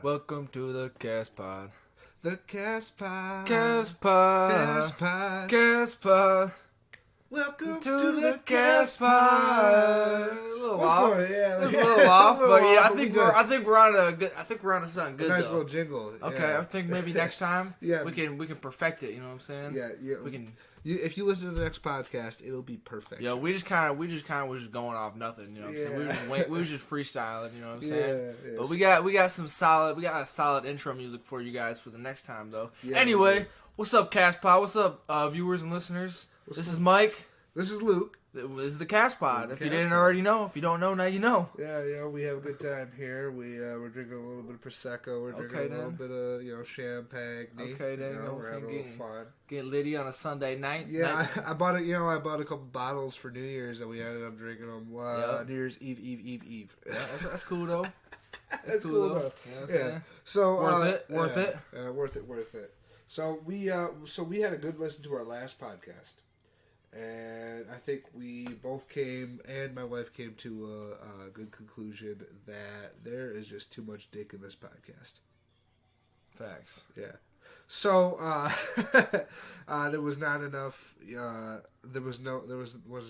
Welcome to the Casspod. The Casspod. Casspod. Casspod. Casspod. Welcome To the Casspod. A little What's off. going on? Yeah, It's a little off, but yeah, I but think we we're good. I think we're on a good. I think we're on to something good. Nice though. little jingle. Okay, Yeah. I think maybe next time Yeah. we can perfect it. You know what I'm saying? Yeah. We can. If you listen to the next podcast, it'll be perfect. Yo, we just kind of was just going off nothing. You know what I'm saying? We were just freestyling. You know what I'm saying? Yeah. But we got a solid intro music for you guys for the next time though. Yeah, Anyway, what's up, Casspod? What's up, viewers and listeners? This is Mike. This is Luke. This is the Casspod. If you didn't Casspod. already know, if you don't know, now you know. Yeah, we have a good time here. We're drinking a little bit of prosecco. We're drinking Okay, a little bit of champagne. Okay, then, you know what we're I'm having a saying? little fun. Get litty on a Sunday night. Yeah, I bought it. I bought a couple bottles for New Year's, and we ended up drinking them Yep. New Year's Eve. Yeah, that's cool though. That's cool though. You know what I'm saying? So Worth it. Worth it. So we had a good listen to our last podcast, and I think we both came, and my wife came to a good conclusion that there is just too much dick in this podcast. Facts. Yeah. So there was not enough. Wasn't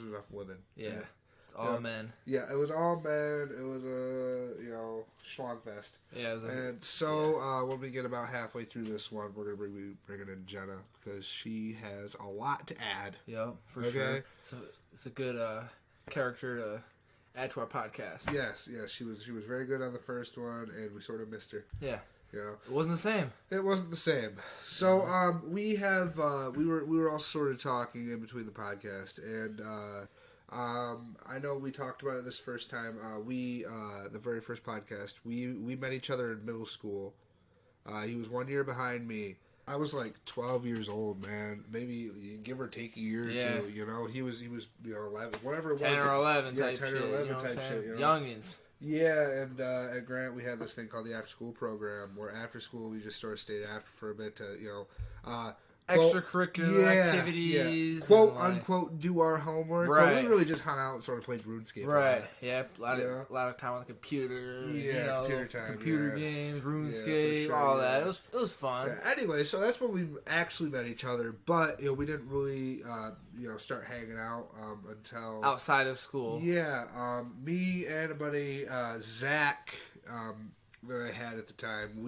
enough women. Yeah. It's all Yeah. men. Yeah, it was all men. It was a schlong fest. Yeah. And so when we get about halfway through this one, we're gonna be bringing in Jena because she has a lot to add. Yep, for Okay. sure. So it's a good character to add to our podcast. Yes, she was very good on the first one, and we sort of missed her. Yeah. You know, It wasn't the same. it wasn't the same. So we were all sort of talking in between the podcast, and I know we talked about it this first time. The very first podcast, we met each other in middle school. He was 1 year behind me. I was like 12 years old, man. Maybe give or take a year or Yeah. two. You know, he was 11, whatever it was. 10 or 11 Yeah, type 10 or shit. 11 you know what I'm type saying? shit, you know? Youngins. Yeah, and at Grant we had this thing called the after school program, where after school we just sort of stayed after for a bit to Extracurricular activities. quote and, like, unquote do our homework. Right. But we really just hung out and sort of played RuneScape. Right. Yeah. A lot Yeah. of time on the computer. Yeah, computer time, Computer yeah. games, Yeah, RuneScape, for sure, all yeah. that. It was fun. Yeah, anyway, so that's when we actually met each other, but we didn't really start hanging out until Outside of school. Yeah, me and a buddy Zach that I had at the time.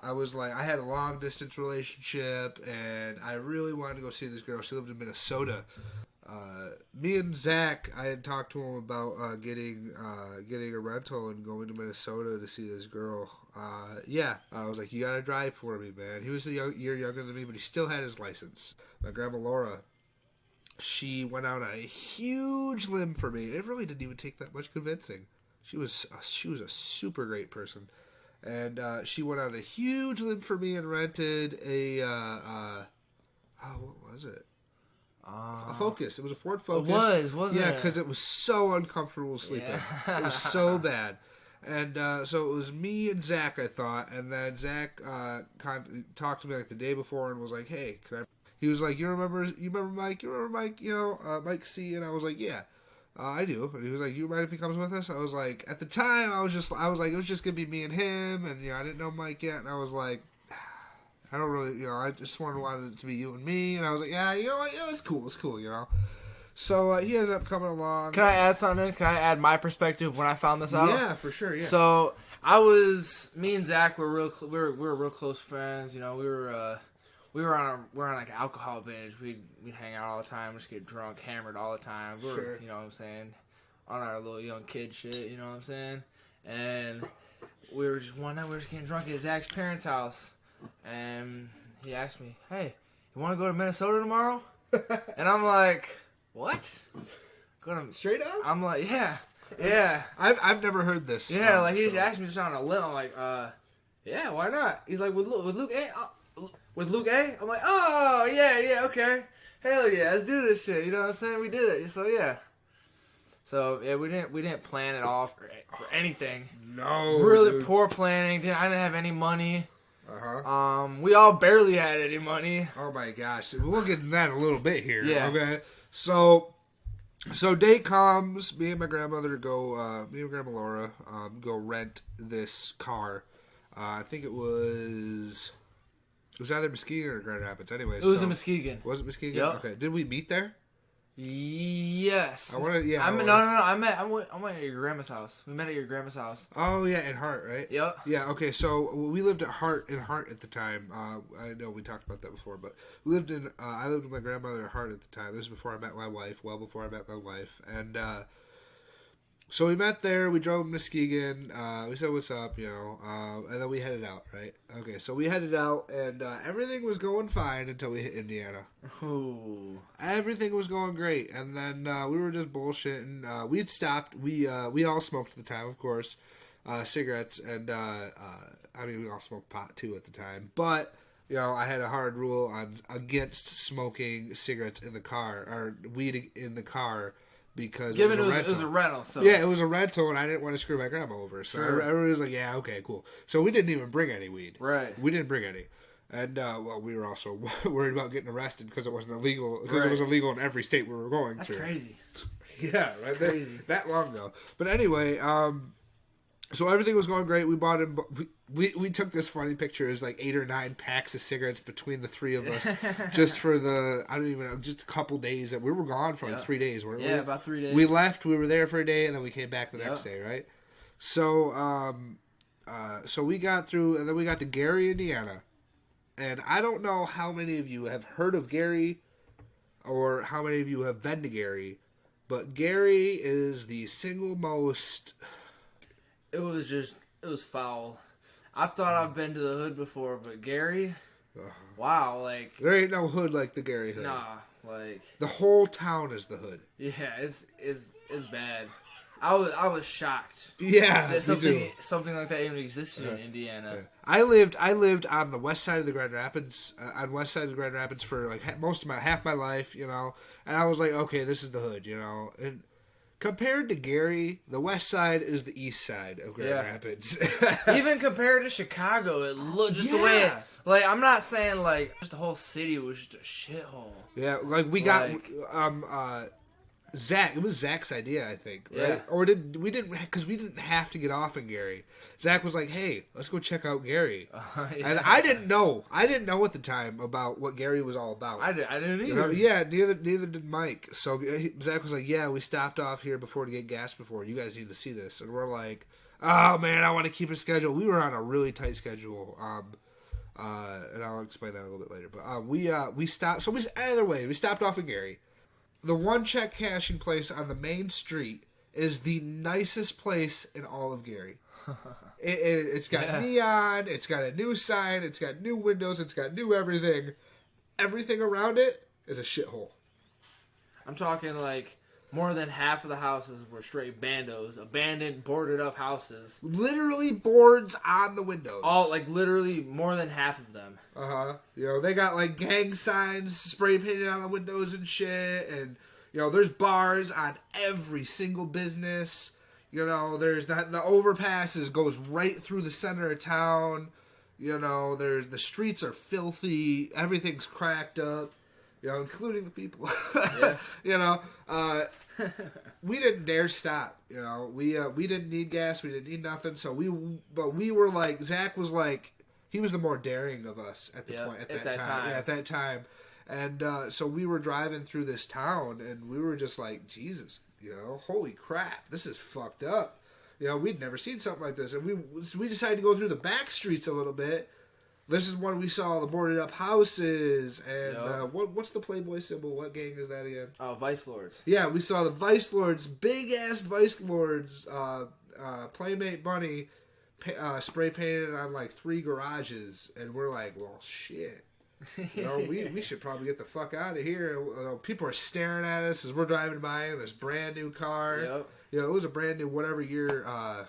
I had a long distance relationship, and I really wanted to go see this girl. She lived in Minnesota. Me and Zach, I had talked to him about getting a rental and going to Minnesota to see this girl. I was like, you gotta drive for me, man. He was a year younger than me, but he still had his license. My grandma Laura, she went out on a huge limb for me. It really didn't even take that much convincing. She was a super great person. And she went on a huge limb for me and rented what was it? A Focus. It was a Ford Focus. Wasn't it? Yeah, because it was so uncomfortable sleeping. Yeah. It was so bad. And so it was me and Zach, I thought. And then Zach talked to me like the day before and was like, "Hey, can I?" He was like, "You remember Mike? You remember Mike? Mike C." And I was like, "Yeah." I do. And he was like, "You mind if he comes with us?" I was like, at the time, I was like, it was just gonna be me and him, and I didn't know Mike yet, and I was like, I don't really, I just wanted it to be you and me, and I was like, yeah, you know what, yeah, it's cool, So he ended up coming along. Can I add something? Can I add my perspective when I found this out? Yeah, for sure. Yeah. So me and Zach were real close friends. We were on like an alcohol binge. We'd hang out all the time, just get drunk, hammered all the time. We were, Sure. you know what I'm saying, on our little young kid shit, you know what I'm saying? And one night we were just getting drunk at Zach's parents' house, and he asked me, "Hey, you want to go to Minnesota tomorrow?" And I'm like, "What? Go to Straight up? I'm like, yeah. I've never heard this. Yeah, like he just asked me just on a limb. I'm like, yeah, why not? He's like, with Luke A. With Luke A? I'm like, oh, yeah, okay. Hell yeah, let's do this shit. You know what I'm saying? We did it. So, yeah. So, yeah, we didn't plan at all for anything. No. Really dude. poor planning. I didn't have any money. Uh-huh. We all barely had any money. Oh, my gosh. We'll get into that in a little bit here. Yeah. Okay. So day comes, me and my grandma Laura, go rent this car I think it was either Muskegon or Grand Rapids. Anyways, It was in Muskegon. Was it Muskegon? Yep. Okay. Did we meet there? Yes. I want to. Yeah. No. I went at your grandma's house. We met at your grandma's house. Oh yeah, in Hart, right? Yep. Yeah. Okay. So we lived at Hart at the time. I know we talked about that before, but we lived in. I lived with my grandmother at Hart at the time. This was before I met my wife. Well, before I met my wife, and so we met there. We drove to Muskegon. We said what's up, and then we headed out. Right. Okay. So we headed out, and everything was going fine until we hit Indiana. Ooh. Everything was going great, and then we were just bullshitting. We'd stopped. We all smoked at the time, of course, cigarettes, and we all smoked pot too at the time. But I had a hard rule against smoking cigarettes in the car or weed in the car because it was a rental. So yeah, it was a rental, and I didn't want to screw my grandma over. So sure. everybody was like, "Yeah, okay, cool." So we didn't even bring any weed. Right. We didn't bring any. And, we were also worried about getting arrested because it wasn't illegal. Because right. It was illegal in every state we were going That's to. That's crazy. Yeah, right? Crazy. That long ago. But anyway, so everything was going great. We bought in... We took this funny picture. It was like 8 or 9 packs of cigarettes between the three of us. Just for I don't even know, just a couple days. We were gone for like 3 days, weren't we? Yeah, about 3 days. We left, we were there for a day, and then we came back the next day, right? So, so we got through, and then we got to Gary, Indiana. And I don't know how many of you have heard of Gary or how many of you have been to Gary, but Gary is the single most... It was foul. I thought I've been to the hood before, but Gary, wow, like... There ain't no hood like the Gary hood. Nah, like... The whole town is the hood. Yeah, it's bad. I was shocked. Yeah, that something like that even existed in Indiana. Yeah. I lived on the west side of the Grand Rapids, for like half my life, and I was like, okay, this is the hood, and compared to Gary, the west side is the east side of Grand Rapids. Even compared to Chicago, it looked just the way it, like, I'm not saying like just the whole city was just a shithole. Yeah, like we got Zach, it was Zach's idea, I think, right? Yeah. Or we didn't have to get off in Gary. Zach was like, "Hey, let's go check out Gary," and I didn't know at the time about what Gary was all about. I didn't either. Yeah, neither did Mike. So Zach was like, "Yeah, we stopped off here before to get gas. Before you guys need to see this," and we're like, "Oh man, I want to keep a schedule." We were on a really tight schedule. And I'll explain that a little bit later. But we stopped. So either way, we stopped off in Gary. The one check cashing place on the main street is the nicest place in all of Gary. It's got neon, it's got a new sign, it's got new windows, it's got new everything. Everything around it is a shithole. I'm talking like more than half of the houses were straight bandos, abandoned, boarded up houses. Literally boards on the windows. All, like, literally more than half of them. They got like gang signs spray painted on the windows and shit, and there's bars on every single business. There's the overpasses goes right through the center of town. There's the streets are filthy, everything's cracked up. Including the people. We didn't dare stop. We didn't need gas. We didn't need nothing. So we were like, Zach was like, he was the more daring of us at the point at that time. Yeah, at that time. And so we were driving through this town, and we were just like, Jesus, holy crap, this is fucked up. We'd never seen something like this, and we decided to go through the back streets a little bit. This is when we saw the boarded up houses, and what's the Playboy symbol? What gang is that again? Vice Lords. Yeah, we saw the Vice Lords, big ass Vice Lords, Playmate Bunny, spray painted on like 3 garages, and we're like, well, shit. We should probably get the fuck out of here. People are staring at us as we're driving by in this brand new car. Yep. It was a brand new whatever year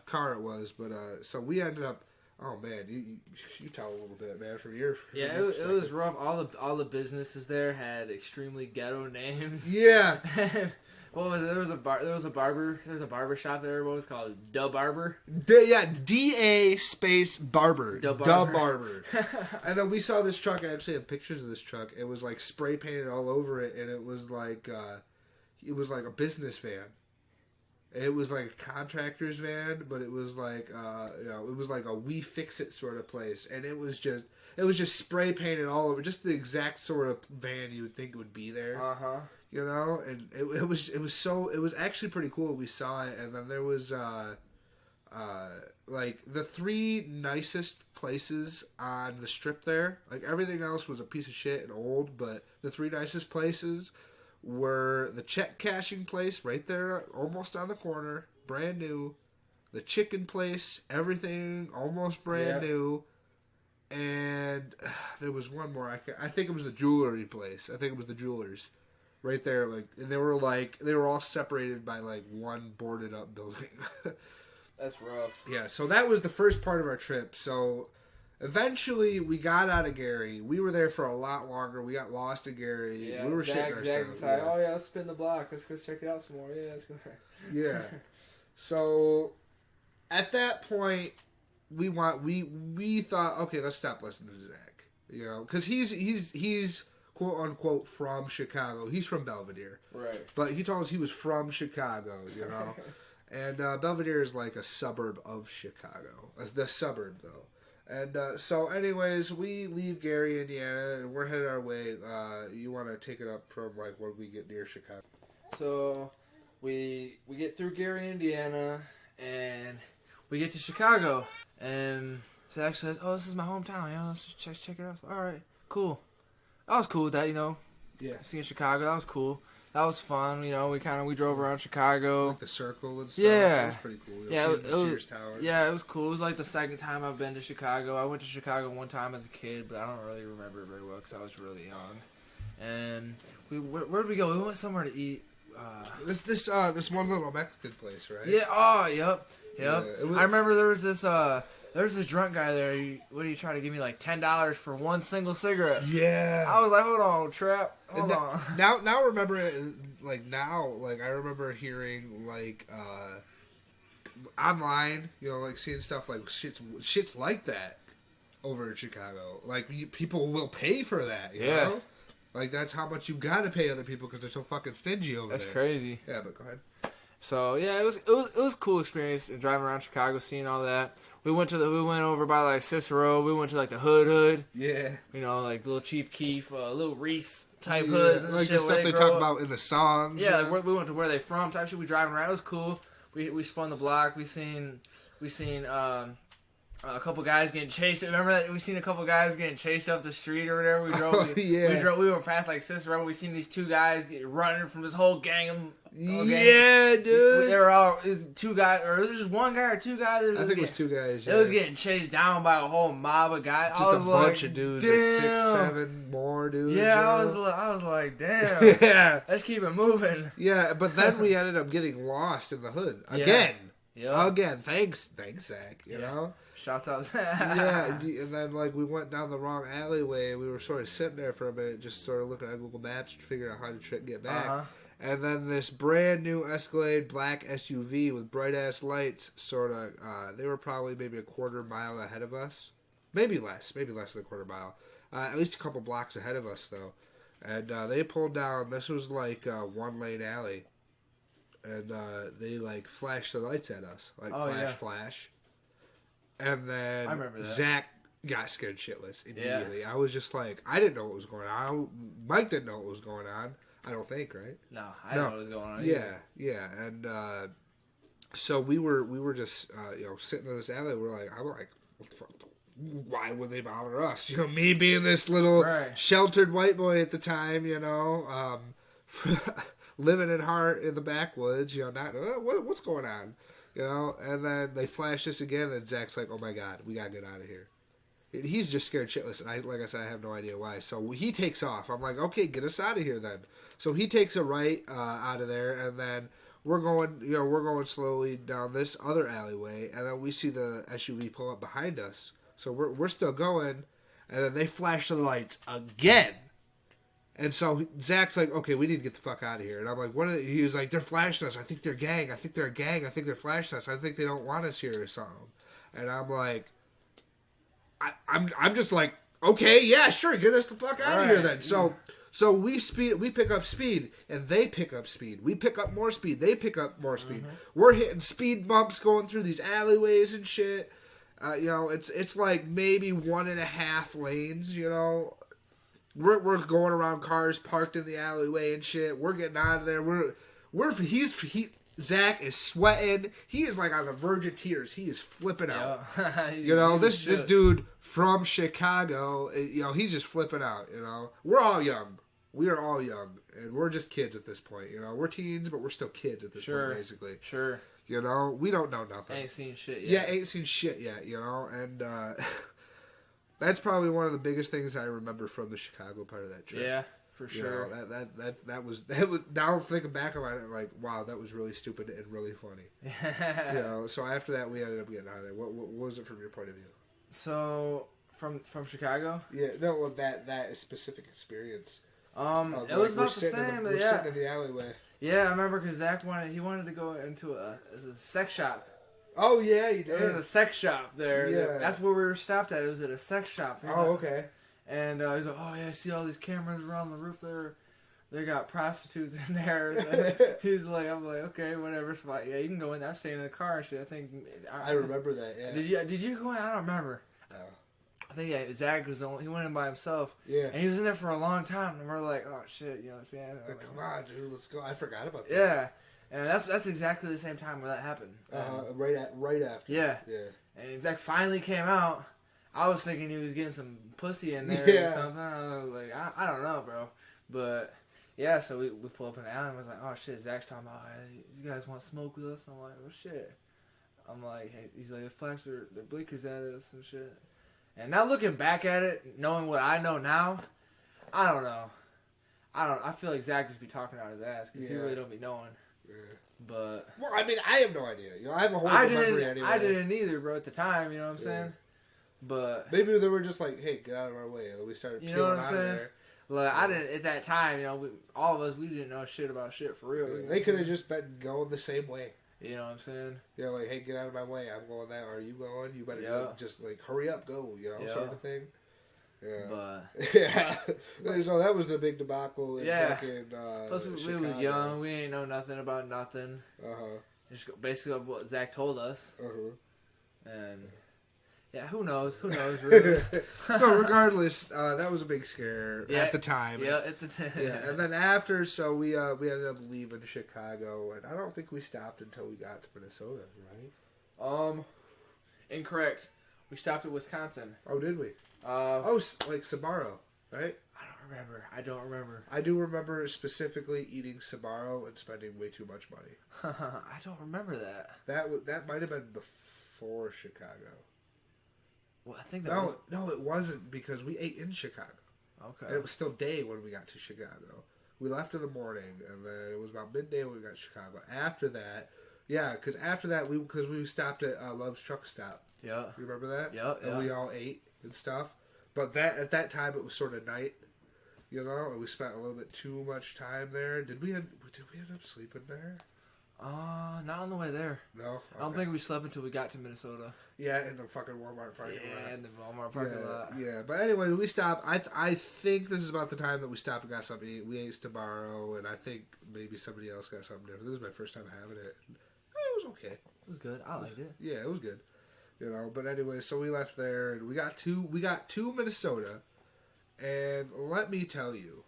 car it was, but so we ended up. Oh man, you tell a little bit, man, from your it was rough. All the businesses there had extremely ghetto names. Yeah. What was it? There was a barber shop there. What was it called? Da Barber. DA space Barber. Da Barber. And then we saw this truck. I actually have pictures of this truck. It was like spray painted all over it, and it was like a business van. It was like a contractor's van, but it was like it was like a We Fix It sort of place, and it was just spray painted all over, just the exact sort of van you would think would be there. You know, and it was actually pretty cool. We saw it, and then there was like the 3 nicest places on the strip there. Like everything else was a piece of shit and old, but the 3 nicest places were the check cashing place right there, almost on the corner, brand new. The chicken place, everything almost brand new. And there was one more. I think it was the jewelry place. I think it was the jewelers. Right there, like, and they were all separated by like one boarded up building. That's rough. Yeah, so that was the first part of our trip. So eventually we got out of Gary. We were there for a lot longer. We got lost in Gary. Yeah, we were Zach shitting ourselves. decided, oh yeah, let's spin the block. Let's go check it out some more. Yeah, let's go. Yeah. So at that point, we thought, okay, let's stop listening to Zach. You know, because he's quote unquote from Chicago. He's from Belvedere, right? But he told us he was from Chicago. You know, and Belvedere is like a suburb of Chicago. The suburb though. And so, anyways, we leave Gary, Indiana, and we're headed our way. You want to take it up from like when we get near Chicago? So we get through Gary, Indiana, and we get to Chicago, and Zach says, "Oh, this is my hometown. You know, let's just check it out." So, all right, cool. I was cool with that, you know. Yeah. Seeing Chicago, that was cool. That was fun, you know. We drove around Chicago. Like the circle and stuff. Yeah. That was pretty cool. Yeah, it was, yeah, it was cool. It was like the second time I've been to Chicago. I went to Chicago one time as a kid, but I don't really remember it very well because I was really young. And where did we go? We went somewhere to eat. This one little Mexican place, right? Yeah. Oh, yep. Yeah, I remember there was this drunk guy there. What did he try to give me like $10 for one single cigarette? Yeah. I was like, hold on, Trap. Hold on. Now remember it, like I remember hearing like online, you know, like seeing stuff like shit's like that over in Chicago. Like people will pay for that. You know? Like that's how much you gotta pay other people because they're so fucking stingy over there. That's crazy. Yeah, but go ahead. So yeah, it was a cool experience driving around Chicago, seeing all that. We went over by like Cicero. We went to like the Hood. Yeah. You know, like little Chief Keef, little Reese type hoods and like shit. the stuff they talk about in the songs. Yeah, like we went to where they from type shit. We driving around. It was cool. We spun the block. We seen a couple guys getting chased. Remember that we seen a couple guys getting chased up the street or whatever. We drove. We were past like Cicero. We seen these 2 guys running from this whole gang of. Yeah, dude. They were all 2 guys, or was it just 1 guy or 2 guys? I think it was 2 guys. Yeah. It was getting chased down by a whole mob of guys. Just a bunch of dudes, like 6, 7 more dudes. Yeah, you know? I was like, damn. Yeah, let's keep it moving. Yeah, but then we ended up getting lost in the hood again. Yeah. Again, thanks, Zach. You know. Shouts out. Yeah, and then like we went down the wrong alleyway, and we were sort of sitting there for a minute, just sort of looking at Google Maps, figuring out how to get back. And then this brand new Escalade black SUV with bright ass lights, sort of, they were probably maybe a quarter mile ahead of us, maybe less than a quarter mile, at least a couple blocks ahead of us though. And they pulled down. This was like a 1-lane alley, and they like flashed the lights at us, like flash. And then I remember that. Zach got scared shitless immediately. Yeah. I was just like, I didn't know what was going on. Mike didn't know what was going on. I don't think, right? No, I don't know what was going on. Yeah, and so we were just sitting in this alley. I'm like, what the fuck? Why would they bother us? You know, me being this little sheltered white boy at the time, you know, living in the backwoods, you know, not what's going on, you know. And then they flash this again, and Zach's like, oh my god, we gotta get out of here. He's just scared shitless, and like I said, I have no idea why. So he takes off. I'm like, okay, get us out of here then. So he takes a right out of there, and then we're going slowly down this other alleyway, and then we see the SUV pull up behind us. So we're still going, and then they flash the lights again. And so Zach's like, okay, we need to get the fuck out of here. And I'm like, what are they? He was like, they're flashing us. I think they're gang. I think they're a gang. I think they're flashing us. I think they don't want us here or something. And I'm like, I'm just like, okay, yeah, sure, get us the fuck out of here then. So So we pick up speed, and they pick up speed. We pick up more speed, they pick up more speed. We're hitting speed bumps going through these alleyways and shit. It's like maybe 1.5 lanes. We're going around cars parked in the alleyway and shit. We're getting out of there. Zach is sweating. He is like on the verge of tears. He is flipping out. This dude from Chicago, he's just flipping out. We're all young. We are all young, and we're just kids at this point. We're teens, but we're still kids at this point, basically. Sure. We don't know nothing. Ain't seen shit yet. Yeah, ain't seen shit yet. And that's probably one of the biggest things I remember from the Chicago part of that trip. Yeah. For sure. That was now thinking back on it, like, wow, that was really stupid and really funny. So after that we ended up getting out of there. What was it from your point of view? So from Chicago? Yeah, no, well, that specific experience. It was about the same. We're sitting in the alleyway. Yeah, I remember because Zach wanted to go into a sex shop. Oh yeah, he did. There was a sex shop there. Yeah, that's where we were stopped at. It was at a sex shop. Okay. And he's like, oh yeah, I see all these cameras around the roof there. They got prostitutes in there. So he's like, I'm like, okay, whatever. So yeah, you can go in there. I'm staying in the car and shit. I think. I remember that. Yeah. Did you go in? I don't remember. No. I think Zach was he went in by himself. Yeah. And he was in there for a long time, and we're like, oh shit, see. Come on, dude, let's go. I forgot about that. Yeah. And that's exactly the same time where that happened. Right after. Yeah. Yeah. And Zach finally came out. I was thinking he was getting some pussy in there or something. I was like, I don't know, bro. But, yeah, so we pull up in the alley and was like, oh, shit, Zach's talking about, hey, you guys want to smoke with us? I'm like, oh, shit. I'm like, hey, he's like, the flash, they're blinkers at us and shit. And now looking back at it, knowing what I know now, I don't know. I feel like Zach just be talking out his ass because he really don't be knowing. Yeah. But. Well, I mean, I have no idea. I have a horrible memory anyway. I didn't either, bro, at the time, you know what I'm saying? But maybe they were just like, "Hey, get out of our way." And we started peeling out of there. Like I didn't at that time. All of us, we didn't know shit about shit for real. They could have just been going the same way. You know what I'm saying? Like, hey, get out of my way. I'm going that. Are you going? You better go. Just like hurry up, go. Sort of thing. Yeah. But yeah. So that was the big debacle. In fucking, plus we was young. We ain't know nothing about nothing. Just basically what Zach told us. And. Yeah, who knows? Who knows, really? So regardless, that was a big scare at the time. Yeah, at the time. Yeah, and then after, so we ended up leaving Chicago, and I don't think we stopped until we got to Minnesota, right? Incorrect. We stopped at Wisconsin. Oh, did we? Like Sbarro, right? I don't remember. I do remember specifically eating Sbarro and spending way too much money. I don't remember that. That might have been before Chicago. Well, I think no, it wasn't because we ate in Chicago. Okay. It was still day when we got to Chicago. We left in the morning, and then it was about midday when we got to Chicago. After that, because after that, we stopped at Love's Truck Stop. Yeah. You remember that? Yeah. And we all ate and stuff. But at that time, it was sort of night, and we spent a little bit too much time there. Did we end up sleeping there? Not on the way there. No? Okay. I don't think we slept until we got to Minnesota. Yeah, in the fucking Walmart parking lot. Yeah, in the Walmart parking lot. Yeah, but anyway, we stopped. I think this is about the time that we stopped and got something to eat. We ate Sbarro, and I think maybe somebody else got something different. This is my first time having it. It was okay. It was good. I liked it. Yeah, it was good. But anyway, so we left there, and we got to Minnesota, and let me tell you,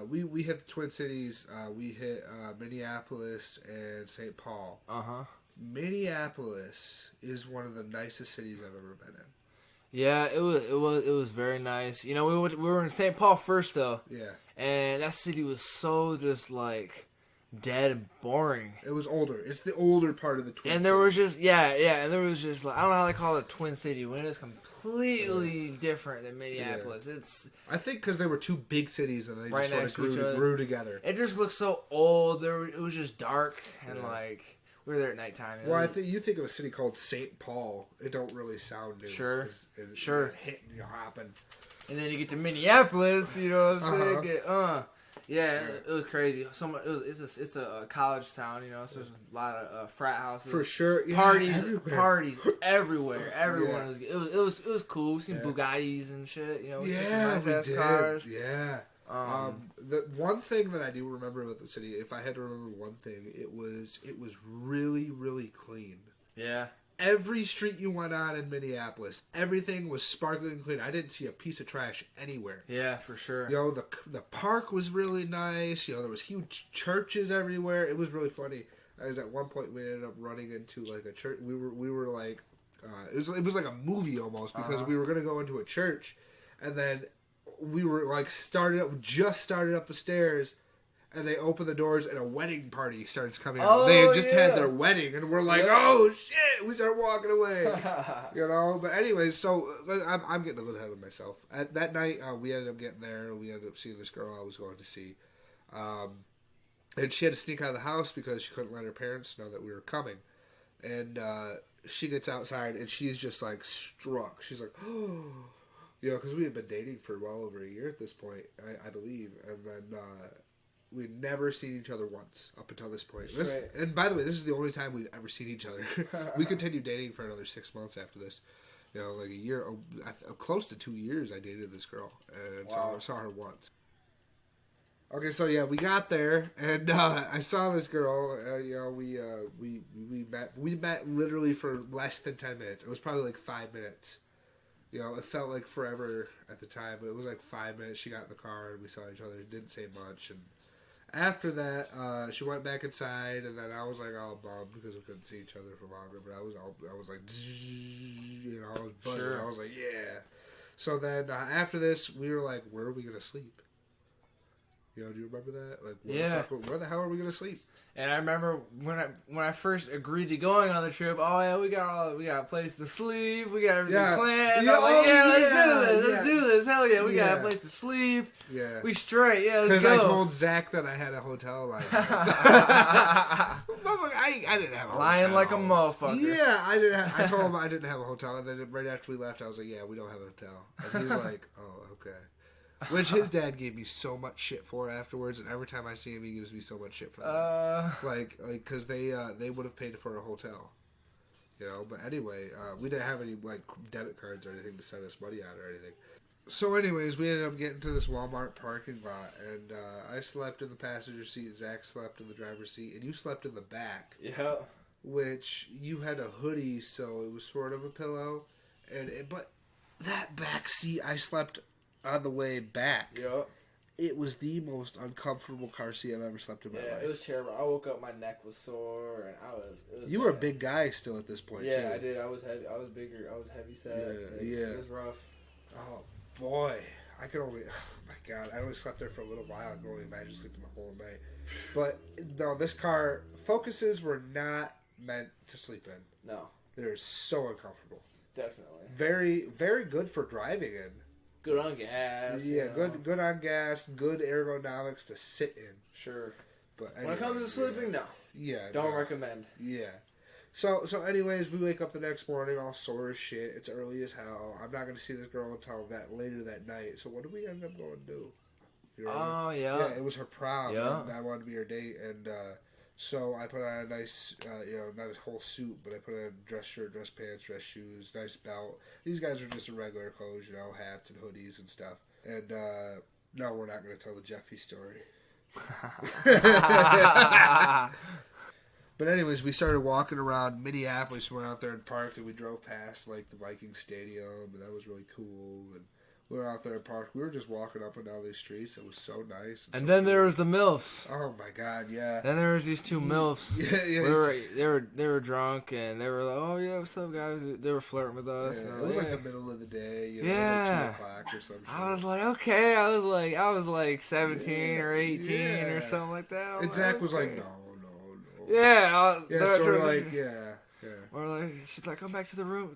we hit the Twin Cities. We hit Minneapolis and St. Paul. Minneapolis is one of the nicest cities I've ever been in. Yeah, it was very nice. We were in St. Paul first though. Yeah. And that city was so just like dead and boring. It was older. It's the older part of the Twin Cities. And there was just and there was just like I don't know how they call it a Twin City when it's completely different than Minneapolis. Yeah. It's I think because they were two big cities and they right just sort of grew together. It just looked so old. It was just dark and like we were there at nighttime. Well, I think you think of a city called St. Paul. It don't really sound new. Sure. You're hitting, you're hopping. And then you get to Minneapolis, you know what I'm saying? Yeah, it was crazy. It's a college town, you know. So there's a lot of frat houses For sure. Yeah, parties everywhere. Everyone was it was cool. We seen Bugattis and shit, you know. We seen some nice ass cars. Yeah. The one thing that I do remember about the city, if I had to remember one thing, it was really, really clean. Yeah. Every street you went on in Minneapolis, everything was sparkling clean. I didn't see a piece of trash anywhere. Yeah, for sure. You know, the park was really nice. You know, there was huge churches everywhere. It was really funny. As at one point we ended up running into like a church. We were like, it was like a movie almost because we were gonna go into a church, and then we were like just started up the stairs. And they open the doors, and a wedding party starts coming out. They had just had their wedding, and we're like, "Oh shit!" We start walking away, you know. But anyways, so I'm getting a little ahead of myself. At that night, we ended up getting there. We ended up seeing this girl I was going to see, and she had to sneak out of the house because she couldn't let her parents know that we were coming. And she gets outside, and she's just like struck. She's like, "Oh." You know, because we had been dating for well over a year at this point, I believe, and then. We'd never seen each other once up until this point. And by the way, this is the only time we'd ever seen each other. We continued dating for another 6 months after this. You know, like a year, close to 2 years I dated this girl. And so I saw her once. Okay, so yeah, we got there, and I saw this girl. You know, we met literally for less than 10 minutes. It was probably like 5 minutes. You know, it felt like forever at the time, but it was like 5 minutes. She got in the car, and we saw each other. Didn't say much, and after that, she went back inside, and then I was like all bummed because we couldn't see each other for longer. But I was like, you know, I was buzzing. Sure. I was like, yeah. So then after this, we were like, where are we gonna sleep? You know, do you remember that? Like, where the hell are we gonna sleep? And I remember when I first agreed to going on the trip. Oh yeah, we got a place to sleep. We got everything planned. Yeah, let's do this. Hell yeah, we got a place to sleep. Yeah, we straight. Yeah, let's go. Because I told Zach that I had a hotel line. I didn't have a hotel. Lying like a motherfucker. Yeah, I didn't. I told him I didn't have a hotel, and then right after we left, I was like, yeah, we don't have a hotel. And he's like, oh, okay. Which his dad gave me so much shit for afterwards, and every time I see him, he gives me so much shit for that. Like, because they would have paid for a hotel, you know. But anyway, we didn't have any like debit cards or anything to send us money out or anything. So, anyways, we ended up getting to this Walmart parking lot, and I slept in the passenger seat. Zach slept in the driver's seat, and you slept in the back. Yeah. Which you had a hoodie, so it was sort of a pillow, but that back seat I slept on the way back. Yep. It was the most uncomfortable car seat I've ever slept in my life. Yeah, it was terrible. I woke up, my neck was sore, and it was You were a big guy still at this point, yeah, too. I did. I was heavy. I was bigger. I was heavy set. Yeah. It was rough. Oh, boy. I could only... Oh, my God. I only slept there for a little while. I can only imagine sleeping the whole night. But, no, this car... Focuses were not meant to sleep in. No. They're so uncomfortable. Definitely. Very, very good for driving in. Good on gas. Yeah, good on gas. Good ergonomics to sit in. Sure. But anyways, when it comes to sleeping, no. Yeah. Don't recommend. Yeah. So anyways, we wake up the next morning all sore as shit. It's early as hell. I'm not going to see this girl until later that night. So what do we end up going to do? You know, oh, yeah. Yeah, it was her prom. Yeah. And I wanted to be her date. And so I put on a nice, not a whole suit, but I put on a dress shirt, dress pants, dress shoes, nice belt. These guys are just in regular clothes, you know, hats and hoodies and stuff. And no, we're not going to tell the Jeffy story. But anyways, we started walking around Minneapolis. We went out there and parked, and we drove past like the Viking Stadium, and that was really cool. And we were out there and parked. We were just walking up and down these streets. It was so nice. And then there was the MILFs. Oh my God, yeah. Then there was these two MILFs. Yeah. They were drunk, and they were like, "Oh yeah, what's up, guys?" They were flirting with us. Yeah, it was like the middle of the day. You know, yeah. like 2 o'clock or something. I was like, okay. I was like 17 or 18 or something like that. And Zach was like, no. Yeah. So we're like, yeah. Or like, she's like, come back to our room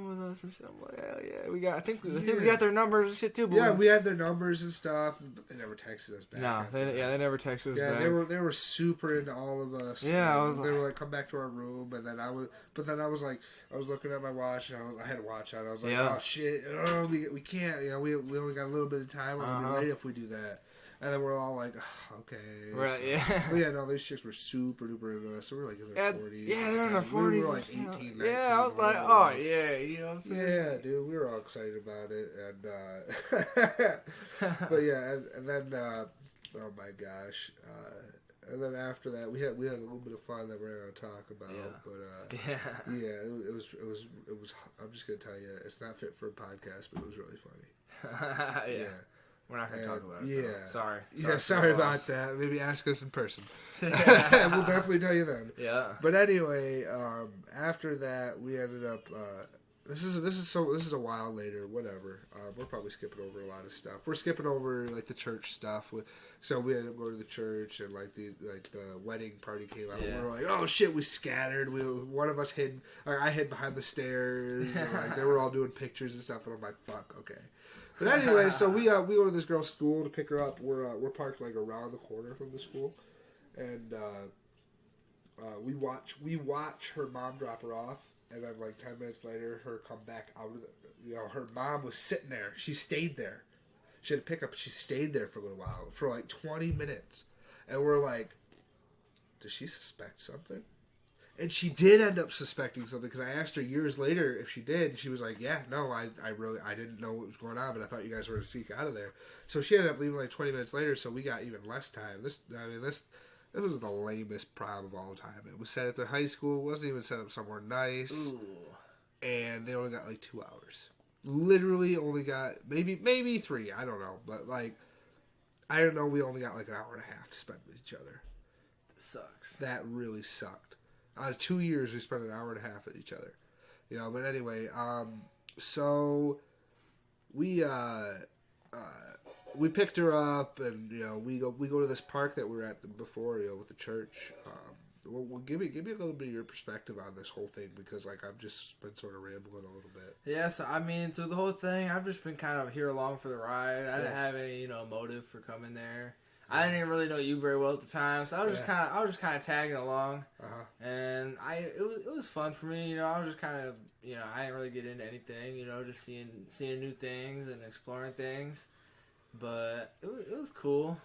with us and shit. I'm like, hell yeah, I think we got their numbers and shit too. But yeah, we had their numbers and stuff, but they never texted us back. No, they never texted us back. Yeah, they were super into all of us. Yeah, they were like, come back to our room, and then I was like, I was looking at my watch, and I had a watch on. I was like, oh shit, we can't, you know, we only got a little bit of time. We're gonna be late if we do that. And then we're all like, oh, okay. Right, so. yeah. But yeah, no, these chicks were super duper into us. So we're like in their 40s. Yeah, they're in their 40s. We were like 18, 19. Yeah, I was like, oh, yeah, you know what I'm saying? Yeah, dude, we were all excited about it. And, but yeah, and then, oh my gosh. And then after that, we had a little bit of fun that we're going to talk about. Yeah. But, yeah, it was, I'm just going to tell you, it's not fit for a podcast, but it was really funny. Yeah. We're not going to talk about it. Yeah. Though. Sorry. Yeah, sorry about that. Maybe ask us in person. We'll definitely tell you then. Yeah. But anyway, after that, we ended up. This is a while later. Whatever. We're probably skipping over a lot of stuff. We're skipping over like the church stuff. So we ended up going to the church, and like the wedding party came out. Yeah. We were like, oh shit, we scattered. One of us hid. Or I hid behind the stairs. And, like, they were all doing pictures and stuff, and I'm like, fuck, okay. But anyway, so we go to this girl's school to pick her up. We're parked like around the corner from the school, and we watch her mom drop her off, and then like 10 minutes later, her come back out of the. Her mom was sitting there. She stayed there. She had to pick up. She stayed there for a little while, for like 20 minutes, and we're like, does she suspect something? And she did end up suspecting something, because I asked her years later if she did. And she was like, yeah, no, I didn't know what was going on, but I thought you guys were to sneak out of there. So she ended up leaving like 20 minutes later, so we got even less time. This was the lamest prom of all time. It was set at their high school. It wasn't even set up somewhere nice. Ooh. And they only got like 2 hours. Literally only got maybe 3. I don't know. But like, I don't know. We only got like an hour and a half to spend with each other. That sucks. That really sucked. Out of 2 years, we spent an hour and a half with each other. You know, but anyway, so we picked her up, and you know, we go to this park that we were at before, you know, with the church. Well, give me a little bit of your perspective on this whole thing, because like I've just been sort of rambling a little bit. Yeah, so I mean, through the whole thing, I've just been kind of here along for the ride. I didn't have any, motive for coming there. I didn't even really know you very well at the time, so I was just kind of tagging along, and it was fun for me. I was just kind of, I didn't really get into anything, just seeing new things and exploring things, but it was cool.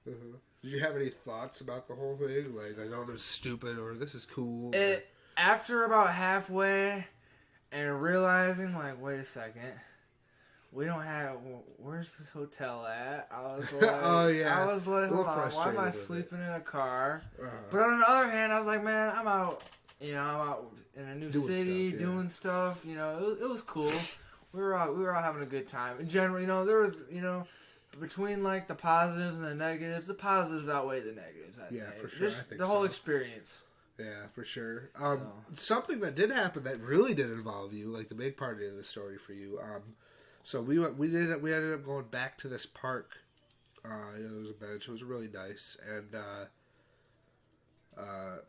Mm-hmm. Did you have any thoughts about the whole thing? Like, I know this is stupid, or this is cool. After about halfway, and realizing, like, wait a second. We don't have. Where's this hotel at? I was like, oh yeah. I was like, hold on, why am I sleeping in a car? But on the other hand, I was like, man, I'm out. I'm out in a new city doing stuff. It was cool. We were out having a good time. In general, there was between like the positives and the negatives, the positives outweigh the negatives. I think. For sure. Just the whole experience. Yeah, for sure. Something that did happen that really did involve you, like the big part of the story for you. So we ended up going back to this park. It was a bench. It was really nice, and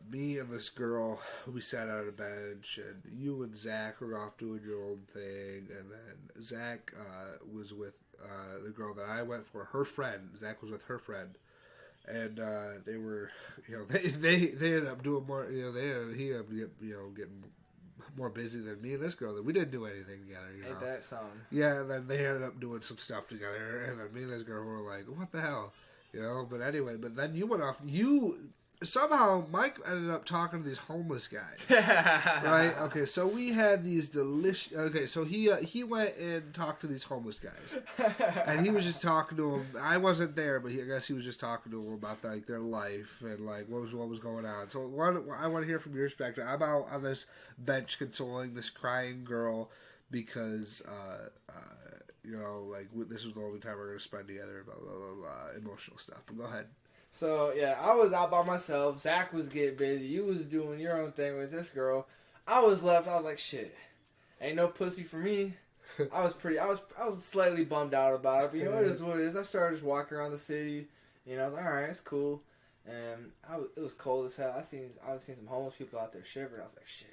me and this girl, we sat on a bench, and you and Zach were off doing your own thing, and then Zach was with the girl that I went for, her friend. Zach was with her friend, and they were, they ended up doing more. He ended up getting more busy than me and this girl. That we didn't do anything together. Ain't that something? Yeah, and then they ended up doing some stuff together, and then me and this girl were like, "What the hell?" But anyway, but then you went off. Somehow Mike ended up talking to these homeless guys, right? Okay, so we had these delicious. Okay, so he went and talked to these homeless guys, and he was just talking to them. I wasn't there, but I guess he was just talking to them about like their life and like what was going on. So I want to hear from your perspective. I'm out on this bench consoling this crying girl because this was the only time we're going to spend together. Blah blah blah blah. Emotional stuff. But go ahead. So, yeah, I was out by myself. Zach was getting busy. You was doing your own thing with this girl. I was left. I was like, shit, ain't no pussy for me. I was slightly bummed out about it, but it is what it is. I started just walking around the city. I was like, all right, it's cool. And it was cold as hell. I was seeing some homeless people out there shivering. I was like, shit.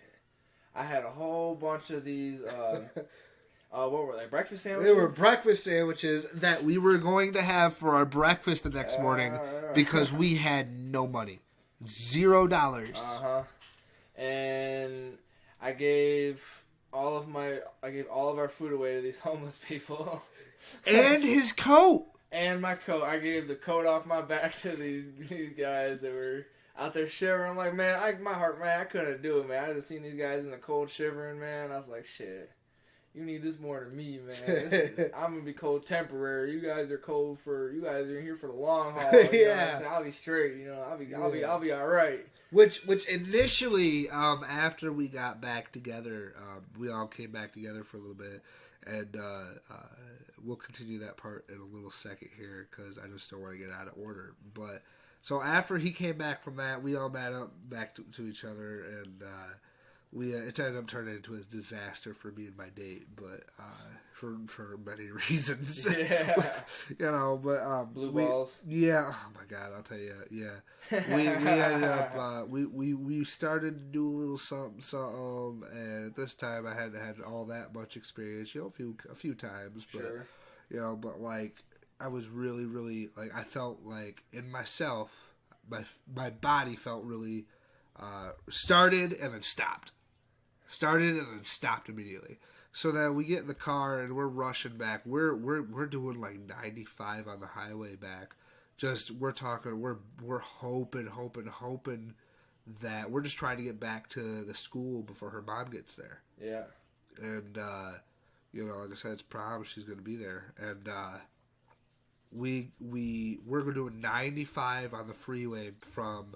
I had a whole bunch of these... what were they? Breakfast sandwiches? They were breakfast sandwiches that we were going to have for our breakfast the next morning because we had no money. $0. And I gave all of our food away to these homeless people. And his coat. and my coat. I gave the coat off my back to these guys that were out there shivering. I'm like, man, my heart, man, I couldn't do it, man. I just seen these guys in the cold shivering, man. I was like, shit. You need this more than me, man. I'm gonna be cold temporary. You guys are cold you guys are here for the long haul. Yeah. I'll be straight. I'll be all right. Which initially, after we got back together, we all came back together for a little bit, and we'll continue that part in a little second here because I just don't want to get out of order. But so after he came back from that, we all met up back to each other, and it ended up turning into a disaster for me and my date, but for many reasons. Yeah. But Blue balls. Yeah. Oh my God, I'll tell you. Yeah. We ended up we started to do a little something, and at this time I hadn't had all that much experience. A few times, but Sure. but like I was really, really like I felt like in myself, my body felt really started and then stopped. Started and then stopped immediately. So then we get in the car and we're rushing back. We're doing like 95 on the highway back. We're hoping that we're just trying to get back to the school before her mom gets there. Yeah. And like I said, it's prom. She's gonna be there, and we're doing 95 on the freeway from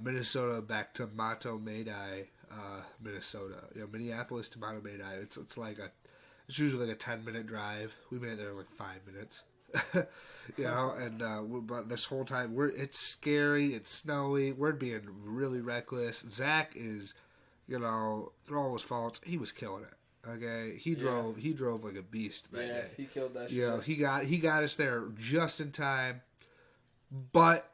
Minnesota back to Matomedi, Minnesota. Minneapolis to Matomedi. It's usually like a 10-minute drive. We made it there in like 5 minutes. But this whole time it's scary. It's snowy. We're being really reckless. Zach is, through all his faults, he was killing it. Okay, he drove like a beast that day. He killed that shit. He got us there just in time, but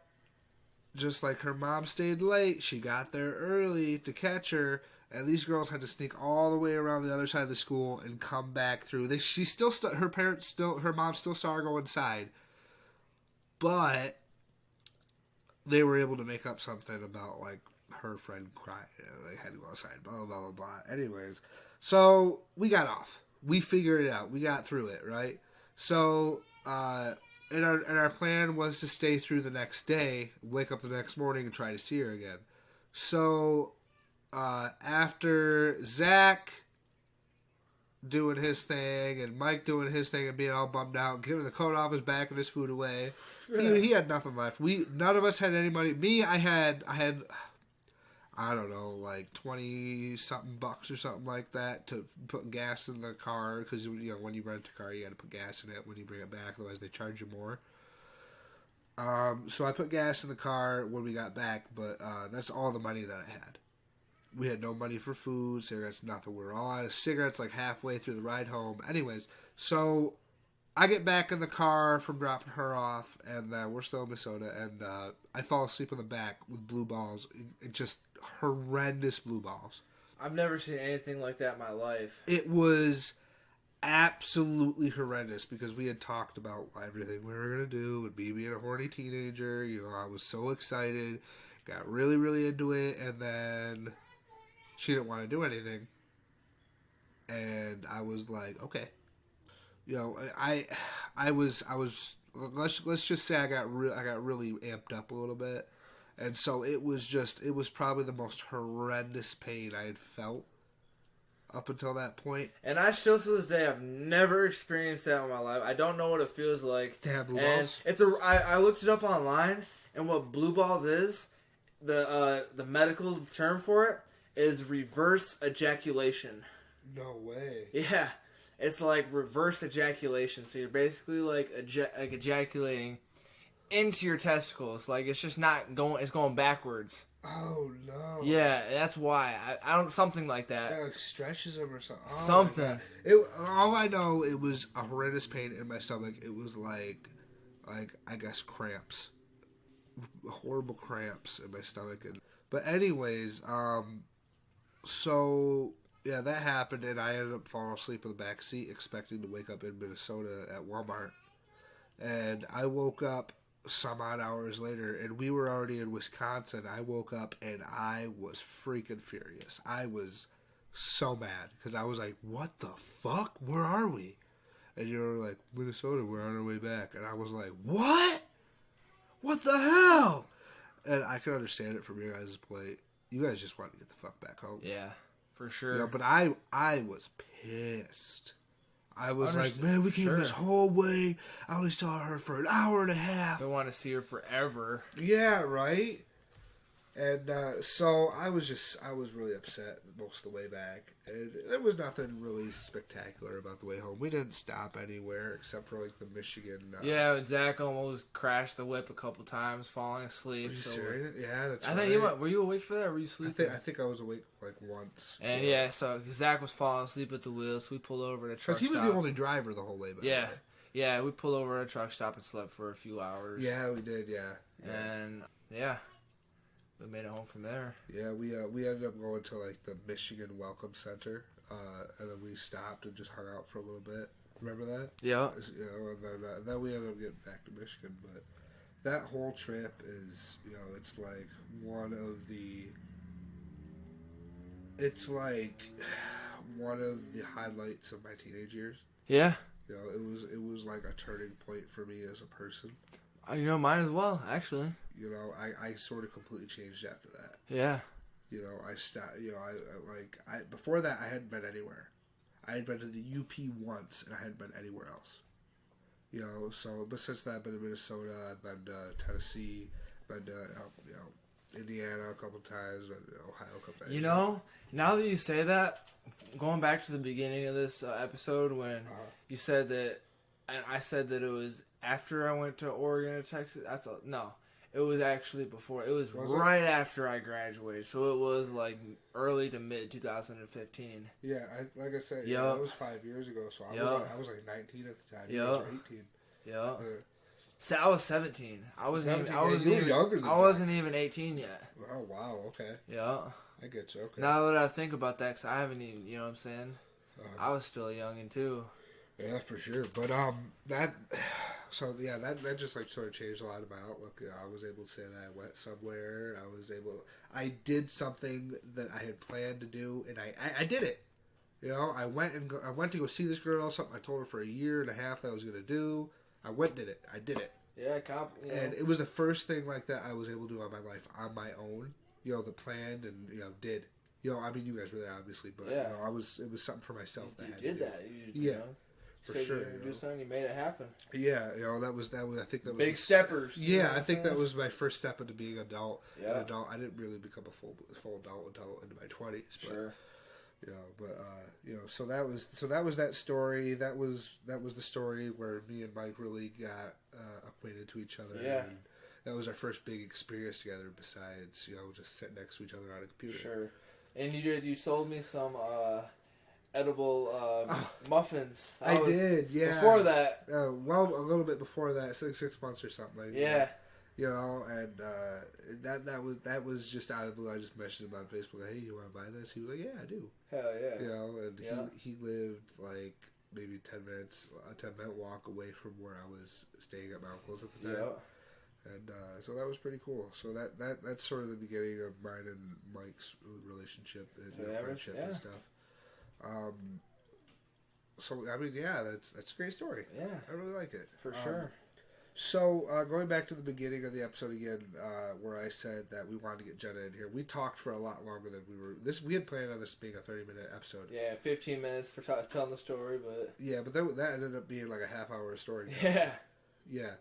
just like her mom stayed late, she got there early to catch her, and these girls had to sneak all the way around the other side of the school and come back through. Her mom still saw her go inside, but they were able to make up something about like her friend crying. They had to go outside. Blah blah blah blah. Anyways, so we got off. We figured it out. We got through it, right? So. And our plan was to stay through the next day, wake up the next morning, and try to see her again. So, after Zach doing his thing, and Mike doing his thing, and being all bummed out, giving the coat off his back and his food away, he had nothing left. None of us had any money. Me, I had I don't know, like 20-something bucks or something like that to put gas in the car, because when you rent a car, you got to put gas in it when you bring it back, otherwise they charge you more. So I put gas in the car when we got back, but that's all the money that I had. We had no money for food, cigarettes, nothing. We were all out of cigarettes like halfway through the ride home. Anyways, so I get back in the car from dropping her off, and we're still in Minnesota, and I fall asleep on the back with blue balls. It just horrendous blue balls. I've never seen anything like that in my life. It was absolutely horrendous because we had talked about everything we were going to do with me being a horny teenager. I was so excited, got really, really into it, and then she didn't want to do anything. And I was like, okay. I was let's just say I got really amped up a little bit. And so it was probably the most horrendous pain I had felt up until that point. And I still to this day have never experienced that in my life. I don't know what it feels like to have blue balls. I looked it up online, and what blue balls is, the medical term for it is reverse ejaculation. No way. Yeah, it's like reverse ejaculation. So you're basically like ejaculating into your testicles. Like it's just not going. It's going backwards. Oh no. Yeah, that's why. I don't something like that. Yeah, like stretches them or something. Oh, something. All I know, it was a horrendous pain in my stomach. It was like I guess cramps, horrible cramps in my stomach. But anyways, so yeah, that happened, and I ended up falling asleep in the back seat, expecting to wake up in Minnesota at Walmart, and I woke up some odd hours later, and we were already in Wisconsin. I woke up and I was freaking furious. I was so mad because I was like, what the fuck? Where are we? And you were like, Minnesota, we're on our way back. And I was like, what? What the hell? And I can understand it from your guys' plate. You guys just wanted to get the fuck back home. Yeah, for sure. You know, but I was pissed. I was like, man, we came this whole way. I only saw her for an hour and a half. They want to see her forever. Yeah, right? And so I was really upset most of the way back. And there was nothing really spectacular about the way home. We didn't stop anywhere except for like the Michigan. Yeah, Zach almost crashed the whip a couple times, falling asleep. Are you serious? Yeah, that's right. I think were you awake for that, or were you sleeping? I think I was awake like once. And yeah, so Zach was falling asleep at the wheel, so we pulled over to a truck stop. Because he was the only driver the whole way back. Yeah. Yeah, we pulled over at a truck stop and slept for a few hours. Yeah, we did, yeah. And yeah. We made it home from there. Yeah, we ended up going to like the Michigan Welcome Center, and then we stopped and just hung out for a little bit. Remember that? Yeah. You know, and then we ended up getting back to Michigan. But that whole trip is, you know, it's like one of the highlights of my teenage years. Yeah. You know, it was like a turning point for me as a person. You know, mine as well, actually. You know, I sort of completely changed after that. Yeah. You know, I stopped. You know, before that I hadn't been anywhere. I had been to the UP once, and I hadn't been anywhere else. You know, so but since then I've been to Minnesota, I've been to Tennessee, been to Indiana a couple times, been to Ohio a couple times. You know, now that you say that, going back to the beginning of this episode when you said that, and I said that it was after I went to Oregon or Texas. No. It was actually before. It was right after I graduated. So it was like early to mid 2015. Yeah, like I said, that was 5 years ago. So I was like 19 at the time. You guys were 18. Yeah. So I was 17. I wasn't even 18 yet. Oh wow. Okay. Yeah. I get you. Okay. Now that I think about that, because I haven't even, you know what I'm saying? I was still a youngin' too. Yeah, for sure. But that just like sort of changed a lot of my outlook. I was able to say that I went somewhere. I did something that I had planned to do, and I did it. You know, I went to go see this girl. Something I told her for a year and a half that I was going to do. I went and did it. I did it. Yeah, and it was the first thing like that I was able to do on my life on my own. You know, the planned and did. You know, I mean, you guys were there obviously, but you know, it was something for myself. You did that. You know? For sure, you were gonna do something, you made it happen. Yeah, you know, that was. I think that was big steppers. Yeah, I think that was my first step into being adult. Yeah. An adult. I didn't really become a full adult until into my 20s. But, sure. You know, but so that was that story. That was the story where me and Mike really got acquainted to each other. Yeah. And that was our first big experience together. Besides, just sitting next to each other on a computer. Sure. And you sold me some edible muffins. I did, yeah. Before that. Well, a little bit before that, 6 months or something like that. Yeah. You know, and that was just out of the blue. I just mentioned about Facebook. Hey, you want to buy this? He was like, yeah, I do. Hell yeah. You know, and he lived like maybe a 10-minute walk away from where I was staying at my uncle's at the time. Yeah. And so that was pretty cool. So that's sort of the beginning of mine and Mike's relationship and friendship and stuff. So I mean, yeah, that's a great story. Yeah, I really like it for sure. So going back to the beginning of the episode again, where I said that we wanted to get Jena in here, we talked for a lot longer than we were. We had planned on this being a 30-minute episode. Yeah, 15 minutes for telling the story, but yeah, but that ended up being like a half-hour story. Yeah, yeah.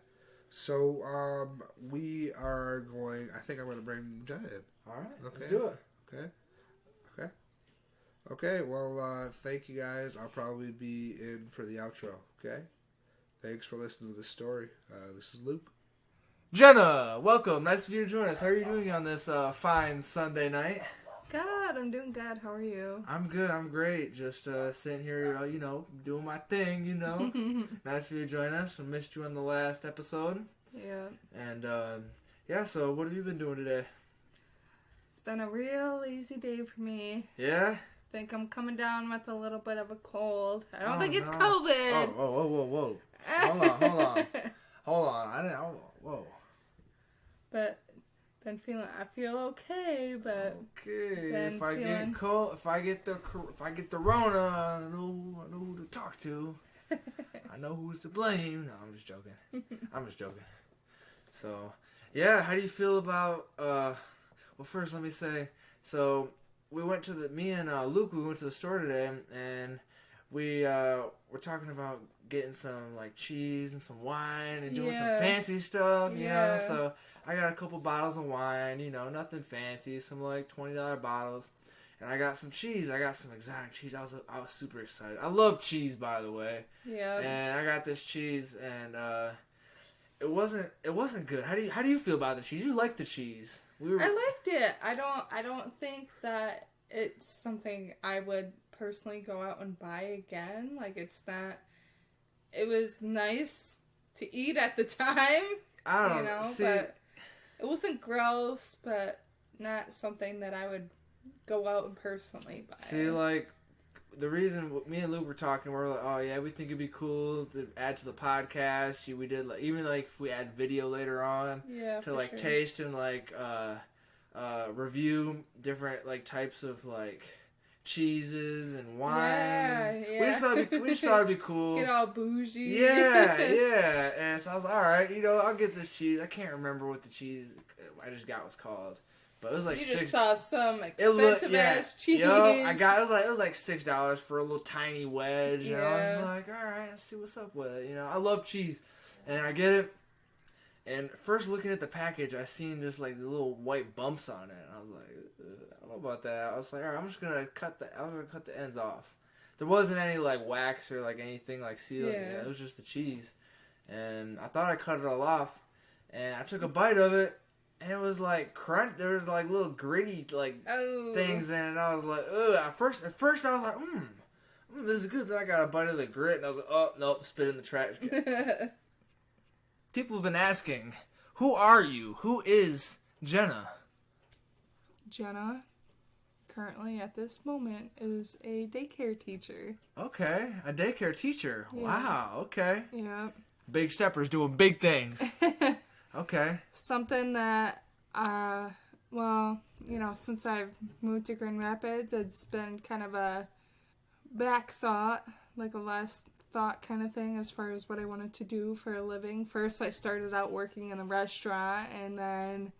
So we are going. I think I'm going to bring Jena in. All right, okay. Let's do it. Okay, well, thank you guys. I'll probably be in for the outro, okay? Thanks for listening to this story. This is Luke. Jena, welcome. Nice of you to join us. How are you doing on this fine Sunday night? Good, I'm doing good. How are you? I'm good, I'm great. Just sitting here, doing my thing, Nice of you to join us. I missed you on the last episode. Yeah. And, so what have you been doing today? It's been a real easy day for me. Yeah? Think I'm coming down with a little bit of a cold. I don't think it's COVID. Whoa. Hold on. Whoa. But I feel okay, but okay. If I get the Rona, I know who to talk to. I know who's to blame. No, I'm just joking. I'm just joking. So, yeah, how do you feel about, well, first let me say, so we went to me and Luke, we went to the store today, and we were talking about getting some, like, cheese and some wine and doing some fancy stuff, you know, so I got a couple bottles of wine, you know, nothing fancy, some, like, $20 bottles. And I got some cheese. I got some exotic cheese. I was super excited. I love cheese, by the way. Yeah. And I got this cheese, and it wasn't good. How do you feel about the cheese? You like the cheese? I liked it. I don't think that it's something I would personally go out and buy again. Like, it's not. It was nice to eat at the time. I don't know, but it wasn't gross, but not something that I would go out and personally buy. See, like, the reason me and Luke were talking, we're like, oh yeah, we think it'd be cool to add to the podcast. We did, like, even like if we add video later on, to like taste and like review different like types of like cheeses and wines. Yeah. We just thought it'd be cool. Get all bougie. Yeah. And so I was like, all right, you know, I'll get this cheese. I can't remember what the cheese I just got was called. But it was like you just saw some expensive ass cheese. Yo, it was like $6 for a little tiny wedge. And I was just like, all right, let's see what's up with it. You know, I love cheese, and I get it. And first looking at the package, I seen just like the little white bumps on it. And I was like, I don't know about that. I was like, all right, I'm just gonna cut the ends off. There wasn't any like wax or like anything like sealing. Yeah, it was just the cheese, and I thought I cut it all off, and I took a bite of it. And it was like crunch. There was like little gritty like things in it. And I was like, ugh. At first I was like, this is good. Then I got a bite of the grit, and I was like, oh nope, spit in the trash can. People have been asking, who are you? Who is Jena? Jena, currently at this moment, is a daycare teacher. Okay, a daycare teacher. Yeah. Wow. Okay. Yeah. Big steppers doing big things. Okay. Something that, since I've moved to Grand Rapids, it's been kind of a back thought, like a last thought kind of thing as far as what I wanted to do for a living. First, I started out working in a restaurant, and then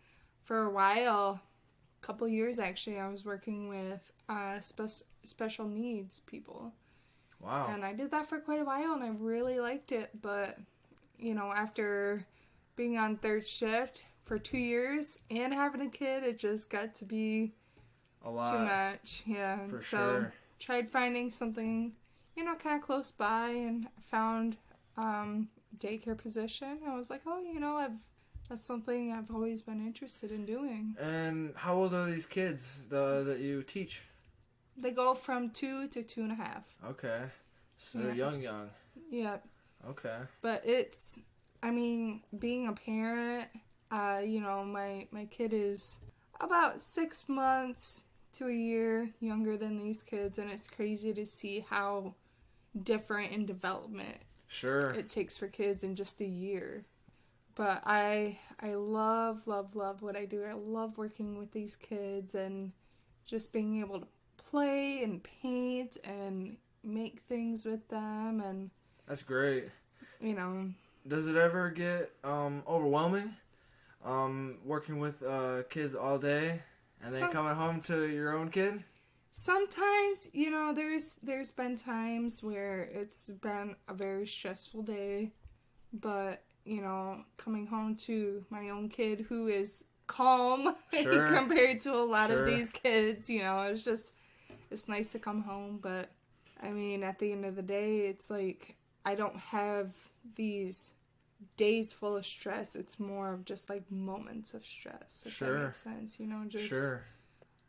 for a while, a couple years actually, I was working with special needs people. Wow. And I did that for quite a while, and I really liked it, but, after being on third shift for 2 years and having a kid, it just got to be a lot. Too much. Yeah. For sure. Tried finding something, kind of close by, and found daycare position. I was like, that's something I've always been interested in doing. And how old are these kids that you teach? They go from 2 to 2.5. Okay. So they're young. Yep. Okay. But it's, being a parent, my kid is about 6 months to a year younger than these kids, and it's crazy to see how different in development it takes for kids in just a year. But I love what I do. I love working with these kids and just being able to play and paint and make things with them. And that's great. Does it ever get overwhelming working with kids all day and then coming home to your own kid? Sometimes, there's been times where it's been a very stressful day, but, coming home to my own kid who is calm compared to a lot of these kids, it's nice to come home. But, at the end of the day, it's like I don't have these days full of stress. It's more of just like moments of stress, if that makes sense.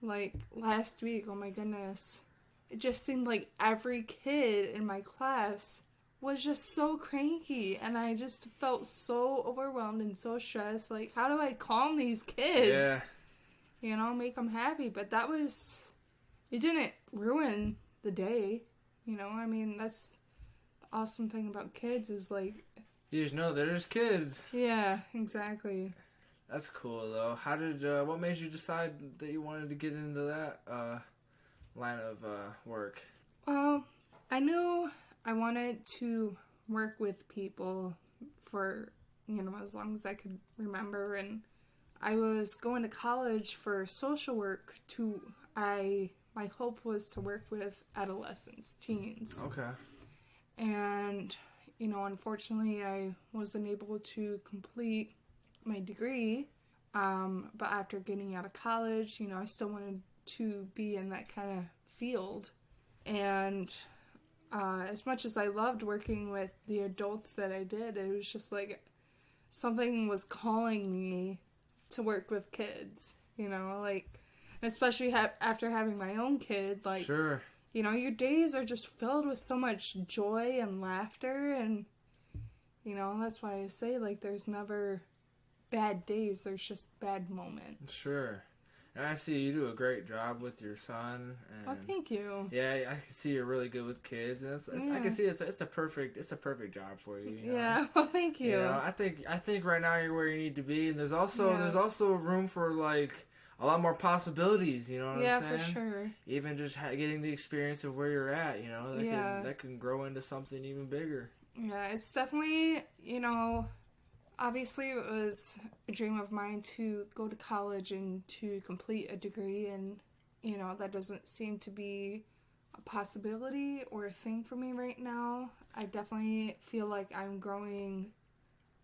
Like last week, oh my goodness, it just seemed like every kid in my class was just so cranky, and I just felt so overwhelmed and so stressed. Like, how do I calm these kids? Yeah. Make them happy. But it didn't ruin the day. That's the awesome thing about kids is like, you just know they're just kids. Yeah, exactly. That's cool, though. What made you decide that you wanted to get into that line of work? Well, I knew I wanted to work with people for, as long as I could remember. And I was going to college for social work my hope was to work with adolescents, teens. Okay. And, unfortunately I wasn't able to complete my degree. But after getting out of college, I still wanted to be in that kind of field. And as much as I loved working with the adults that I did, it was just like something was calling me to work with kids, especially after having my own kid, Sure. Your days are just filled with so much joy and laughter, and, that's why I say, there's never bad days, there's just bad moments. Sure. And I see you do a great job with your son. And Well, thank you. yeah, I can see you're really good with kids, and I can see it's a perfect job for you. Yeah, well, thank you. I think right now you're where you need to be, and there's also room for a lot more possibilities. You know what I'm saying? Yeah, for sure. Even just getting the experience of where you're at, that can grow into something even bigger. Yeah, it's definitely, obviously it was a dream of mine to go to college and to complete a degree, and, that doesn't seem to be a possibility or a thing for me right now. I definitely feel like I'm growing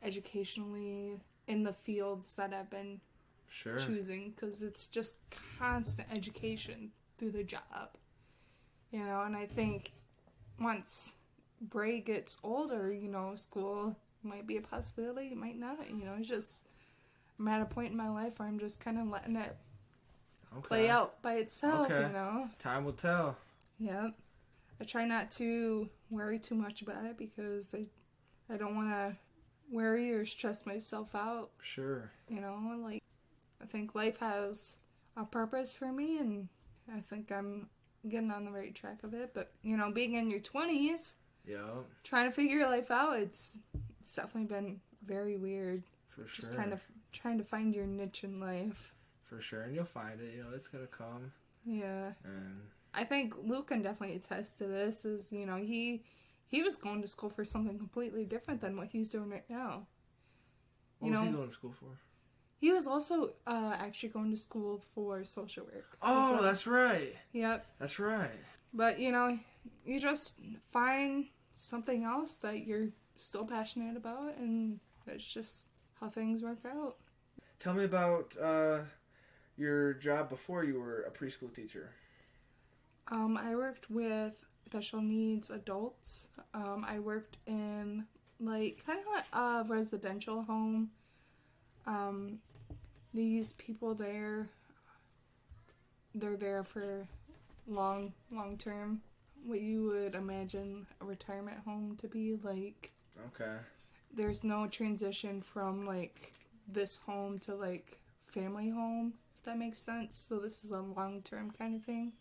educationally in the fields that I've been choosing, because it's just constant education through the job. And I think once Bray gets older, school might be a possibility, it might not. It's just, I'm at a point in my life where I'm just kind of letting it play out by itself. Time will tell. Yep. I try not to worry too much about it, because I don't want to worry or stress myself out. Sure. I think life has a purpose for me, and I think I'm getting on the right track of it. But, being in your 20s, trying to figure your life out, it's definitely been very weird. For sure. Just kind of trying to find your niche in life. For sure, and you'll find it. It's gonna come. Yeah. And I think Luke can definitely attest to this. He was going to school for something completely different than what he's doing right now. What was he going to school for? He was also actually going to school for social work. Oh, well. That's right. Yep. That's right. But, you just find something else that you're still passionate about, and that's just how things work out. Tell me about your job before you were a preschool teacher. I worked with special needs adults. I worked in, kind of a residential home. These people there, they're there for long term. What you would imagine a retirement home to be like. Okay. There's no transition from, this home to, family home, if that makes sense. So this is a long-term kind of thing.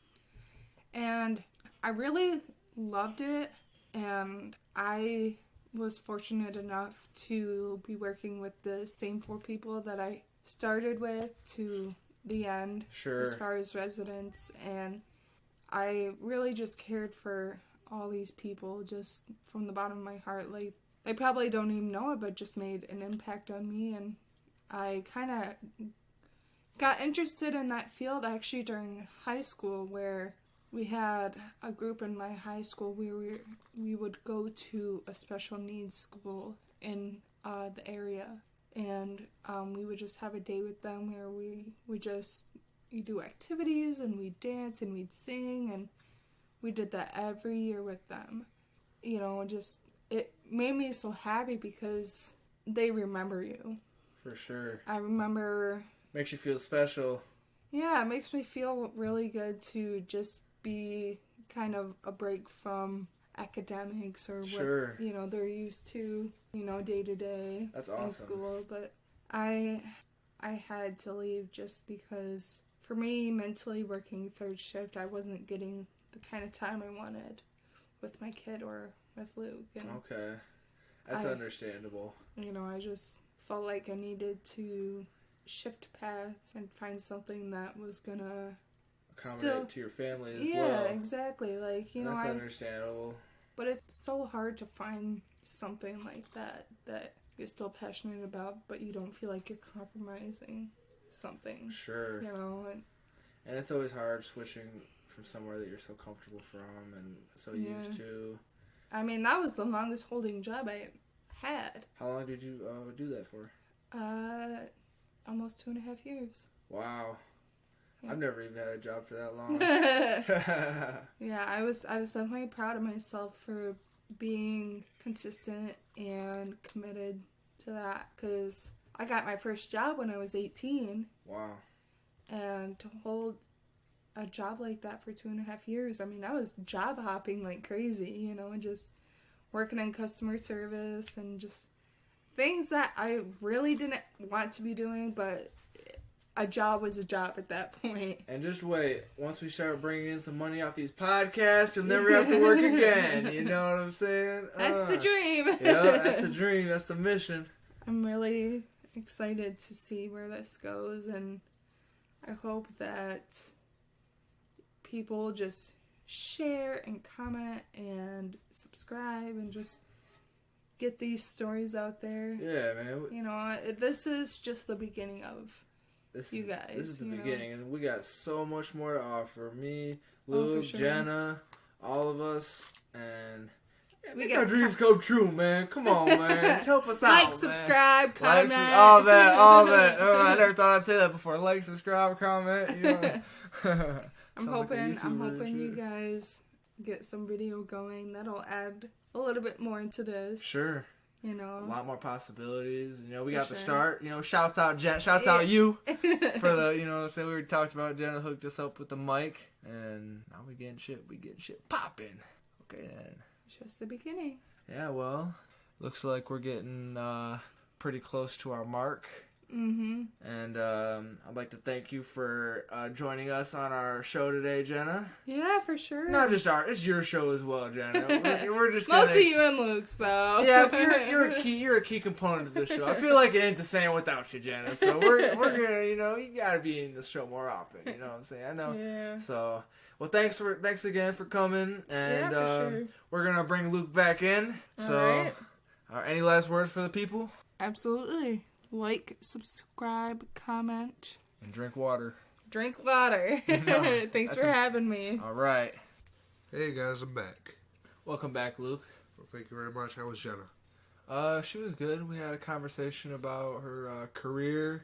And I really loved it, and I was fortunate enough to be working with the same 4 people that I started with to the end. Sure. As far as residents, and I really just cared for all these people just from the bottom of my heart. They probably don't even know it, but just made an impact on me, and I kind of got interested in that field actually during high school, where we had a group in my high school where we would go to a special needs school in the area, and we would just have a day with them where we do activities, and we'd dance, and we'd sing, and we did that every year with them. It made me so happy because they remember you. For sure. I remember... Makes you feel special. Yeah, it makes me feel really good to just be kind of a break from academics or Sure. what, they're used to, day to day. That's awesome. In school. But I had to leave just because, for me, mentally working third shift, I wasn't getting the kind of time I wanted with my kid or with Luke. And okay. That's understandable. I just felt like I needed to shift paths and find something that was gonna accommodate to your family as well. Yeah, exactly. That's understandable. But it's so hard to find something like that you're still passionate about, but you don't feel like you're compromising something. Sure. You know, and it's always hard switching from somewhere that you're so comfortable from and so used to. I mean, that was the longest holding job I had. How long did you do that for? Almost 2.5 years. Wow. Yeah. I've never even had a job for that long. Yeah, I was definitely proud of myself for being consistent and committed to that, because I got my first job when I was 18. Wow. And to hold a job like that for 2.5 years, I mean, I was job hopping like crazy, you know, and just working in customer service and just things that I really didn't want to be doing, but a job was a job at that point. And just wait, once we start bringing in some money off these podcasts, you'll never have to work again. You know what I'm saying? That's the dream. Yeah, that's the dream. That's the mission. I'm really excited to see where this goes, and I hope that people just share and comment and subscribe and just get these stories out there. Yeah, man. You know, this is just the beginning of you guys. This is the you beginning, and we got so much more to offer. Me, Oh, Luke, for sure. Jena, all of us, and We make got our dreams come true, man. Come on, man. Just help us out, like, man. subscribe, comment. All that. I never thought I'd say that before. Like, subscribe, comment. You know. I'm Sound like a hoping YouTuber and you shit. guys get some video going. That'll add a little bit more into this. Sure. You know. A lot more possibilities. You know, we For got the sure. start. You know, shouts out Jen. Shouts out you for the, you know, say we already talked about Jenna hooked us up with the mic, and now we getting shit popping. Okay then. Just the beginning. Yeah, well, looks like we're getting pretty close to our mark. Mm-hmm. And I'd like to thank you for joining us on our show today, Jenna. Yeah, for sure. Not just it's your show as well, Jenna. We're just Mostly you and Luke's, though. Yeah, but you're a key component of this show. I feel like it ain't the same without you, Jenna. So we're gonna, you know, you gotta be in this show more often. You know what I'm saying? I know. Yeah. So, well, thanks again for coming, and for sure. we're gonna bring Luke back in. So, Alright. Any last words for the people? Absolutely. Like, subscribe, comment, And drink water. drink water. No, Thanks that's for having me. All right. Hey guys, I'm back. Welcome back, Luke. Well, thank you very much. How was Jenna? She was good. We had a conversation about her career,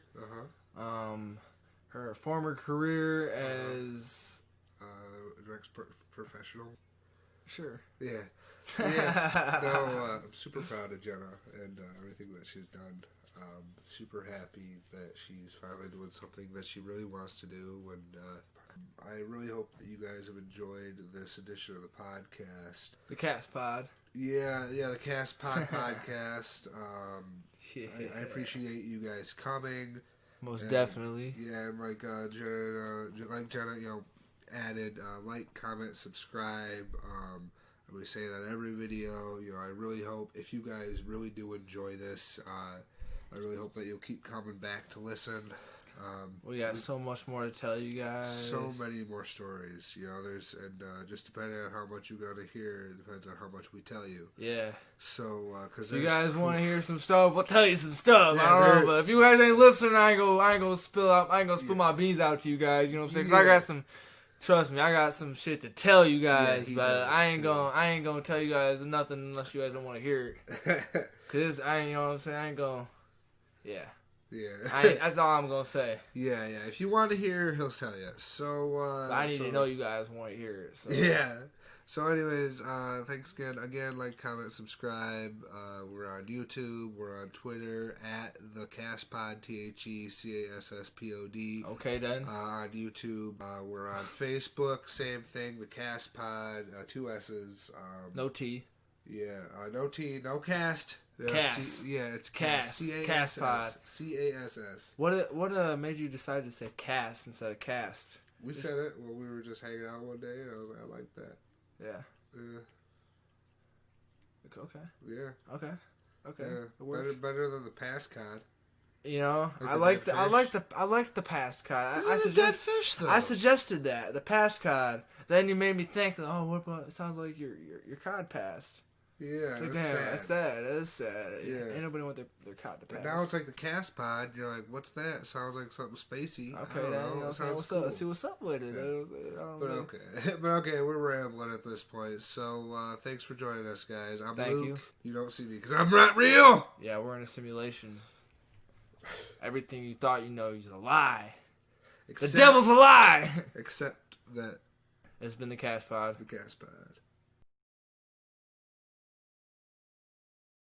her former career as Direct professional. sure. Yeah. Yeah. No, I'm super proud of Jenna and everything that she's done. Super happy that she's finally doing something that she really wants to do. And I really hope that you guys have enjoyed this edition of the podcast. The Casspod. Yeah, the Casspod podcast. Yeah. I appreciate you guys coming. Most And, definitely. Yeah, and like Jenna, you know, added like, comment, subscribe. I would say that every video. You know, I really hope if you guys really do enjoy this, I really hope that you'll keep coming back to listen. We got so much more to tell you guys. So many more stories. You know, just depending on how much you're gonna hear, it depends on how much we tell you. Yeah. So, because If you guys want to hear some stuff, we'll tell you some stuff. Yeah, I don't know, but if you guys ain't listening, I ain't gonna spill my beans out to you guys. You know what I'm saying? 'Cause I got some. Trust me, I got some shit to tell you guys, he but does, I ain't too. gonna tell you guys nothing unless you guys don't want to hear it. 'Cause you know what I'm saying? I ain't gonna. Yeah. Yeah. That's all I'm gonna say. Yeah. If you want to hear, he'll tell you. So I need to know you guys want to hear it. So. Yeah. So, anyways, thanks again. Like, comment, subscribe. We're on YouTube. We're on Twitter at the Casspod, TheCasspod. Okay then. On YouTube, we're on Facebook. Same thing. The Casspod, 2 S's. No T. Yeah. No T. No cast. Cast. It's Cast. Casspod. Cass. What made you decide to say cast instead of cast? We said it when we were just hanging out one day, and I was like, I like that. Yeah. Okay. Yeah. Okay. Yeah. It works. Better than the Passcod. You know, Like I like the past cod. This is a dead fish, though. I suggested that the past cod. Then you made me think. Oh, what about? It sounds like your cod passed. Yeah, It's like, that's damn, sad. that's sad. That is sad. Yeah. Ain't nobody want their cod to pass. But now it's like the Casspod. You're like, what's that? Sounds like something spacey. Okay, I don't then, know. you know, It sounds what's cool. up? Let's see what's up with it. Yeah. I don't But know. okay, but okay, we're rambling at this point. So thanks for joining us, guys. I'm Thank Luke. you. You don't see me because I'm not real. Yeah, we're in a simulation. Everything you thought you know is a lie. Except, The devil's a lie. Except that It's been the Casspod. the Casspod.